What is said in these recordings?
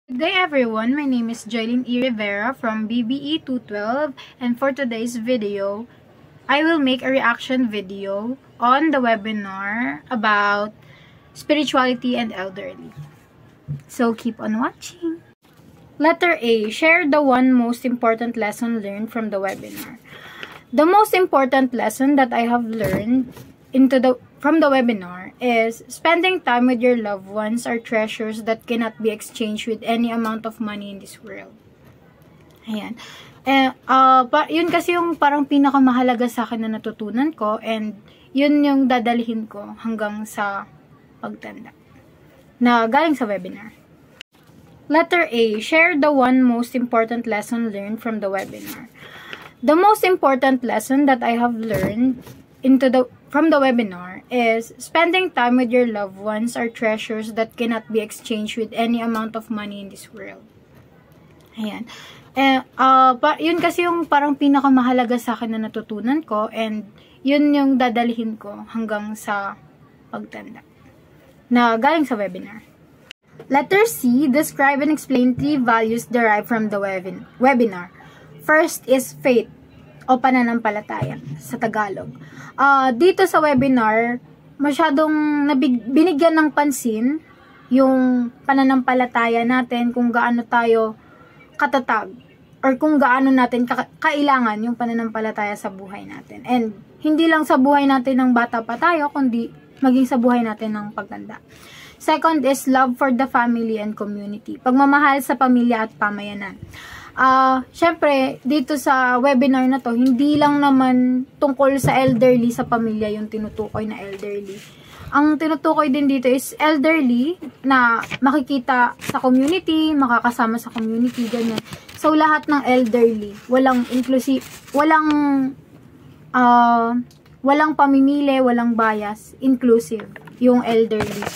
Good day everyone, my name is Jaylin E. Rivera from BBE 212, and for today's video, I will make a reaction video on the webinar about spirituality and elderly. So keep on watching. Letter A, share the one most important lesson learned from the webinar. The most important lesson that I have learned from the webinar is spending time with your loved ones are treasures that cannot be exchanged with any amount of money in this world. Ayan. Yun kasi yung parang pinakamahalaga sa akin na natutunan ko, and yun yung dadalhin ko hanggang sa pagtanda na galing sa webinar. Letter A, share the one most important lesson learned from the webinar. The most important lesson that I have learned from the webinar is spending time with your loved ones are treasures that cannot be exchanged with any amount of money in this world. Ayan. Yun kasi yung parang pinakamahalaga sa akin na natutunan ko, and yun yung dadalhin ko hanggang sa pagtanda na galing sa webinar. Letter C, describe and explain 3 values derived from the webinar. First is faith o pananampalataya sa Tagalog. Dito sa webinar, masyadong binigyan ng pansin yung pananampalataya natin, kung gaano tayo katatag or kung gaano natin kailangan yung pananampalataya sa buhay natin. And hindi lang sa buhay natin ng bata pa tayo, kundi maging sa buhay natin ng pagtanda. Second is love for the family and community. Pagmamahal sa pamilya at pamayanan. Syempre, dito sa webinar na to, hindi lang naman tungkol sa elderly, sa pamilya yung tinutukoy na elderly. Ang tinutukoy din dito is elderly na makikita sa community, makakasama sa community, ganyan. So, lahat ng elderly, walang pamimili, walang bias, inclusive yung elderly.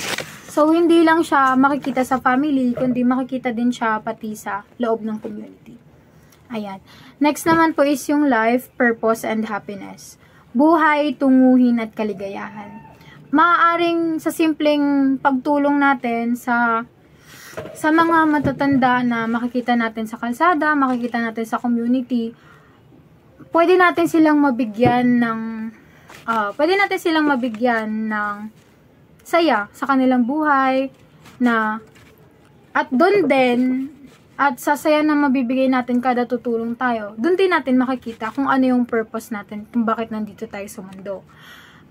So, hindi lang siya makikita sa family, kundi makikita din siya pati sa loob ng community. Ayan. Next naman po is yung life, purpose, and happiness. Buhay, tunguhin, at kaligayahan. Maaaring sa simpleng pagtulong natin sa mga matatanda na makikita natin sa kalsada, makikita natin sa community, pwede natin silang mabigyan ng saya sa kanilang buhay, at doon din, at sa saya na mabibigay natin kada tutulong tayo, doon din natin makikita kung ano yung purpose natin, kung bakit nandito tayo sa mundo.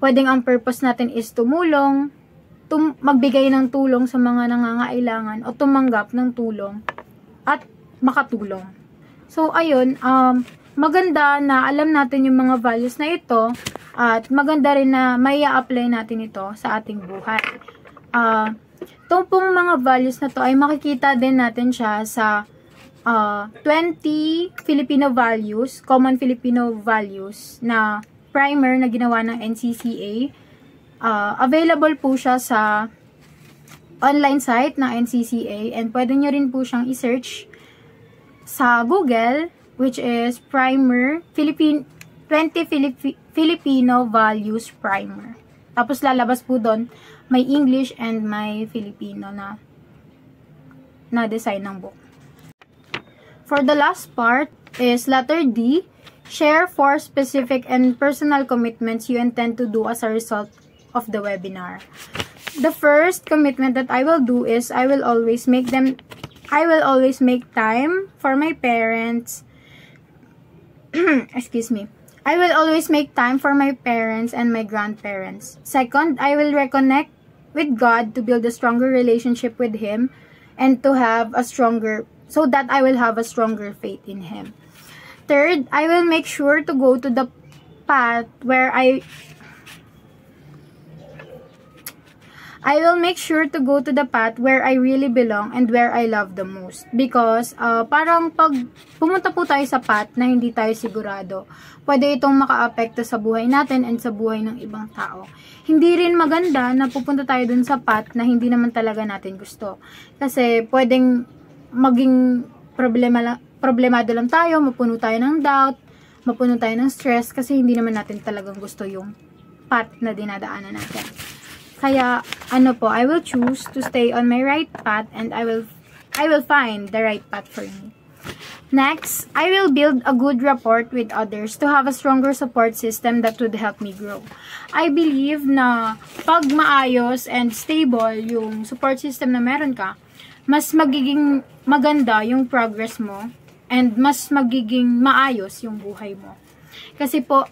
Pwedeng ang purpose natin is tumulong, magbigay ng tulong sa mga nangangailangan, o tumanggap ng tulong at makatulong. So, ayun, maganda na alam natin yung mga values na ito, at maganda rin na may apply natin ito sa ating buhay. Itong pong mga values na to ay makikita din natin siya sa 20 Filipino values, common Filipino values na primer na ginawa ng NCCA. Available po siya sa online site ng NCCA, and pwede nyo rin po siyang i-search sa Google, which is primer 20 Filipino Values Primer. Tapos lalabas po doon, may English and may Filipino na design ng book. For the last part is letter D, share 4 specific and personal commitments you intend to do as a result of the webinar. The first commitment that I will do is I will always make time for my parents. Excuse me. I will always make time for my parents and my grandparents. Second, I will reconnect with God to build a stronger relationship with Him, and so that I will have a stronger faith in Him. Third, I will make sure to go to the path where I really belong and where I love the most. Because, parang pag pumunta po tayo sa path na hindi tayo sigurado, pwede itong maka-apekto sa buhay natin and sa buhay ng ibang tao. Hindi rin maganda na pupunta tayo dun sa path na hindi naman talaga natin gusto. Kasi, pwedeng maging problemado lang tayo, mapuno tayo ng doubt, mapuno tayo ng stress, kasi hindi naman natin talagang gusto yung path na dinadaanan natin. Kaya, I will choose to stay on my right path, and I will I will find the right path for me. Next, I will build a good rapport with others to have a stronger support system that would help me grow. I believe na pag maayos and stable yung support system na meron ka, mas magiging maganda yung progress mo and mas magiging maayos yung buhay mo. Kasi po,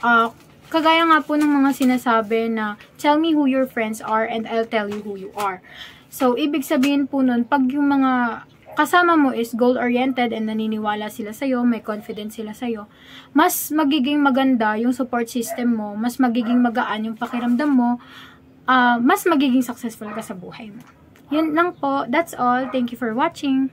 kagaya nga po ng mga sinasabi na tell me who your friends are and I'll tell you who you are. So, ibig sabihin po nun, pag yung mga kasama mo is goal-oriented and naniniwala sila sa'yo, may confidence sila sa'yo, mas magiging maganda yung support system mo, mas magiging magaan yung pakiramdam mo, mas magiging successful ka sa buhay mo. Yun lang po. That's all. Thank you for watching.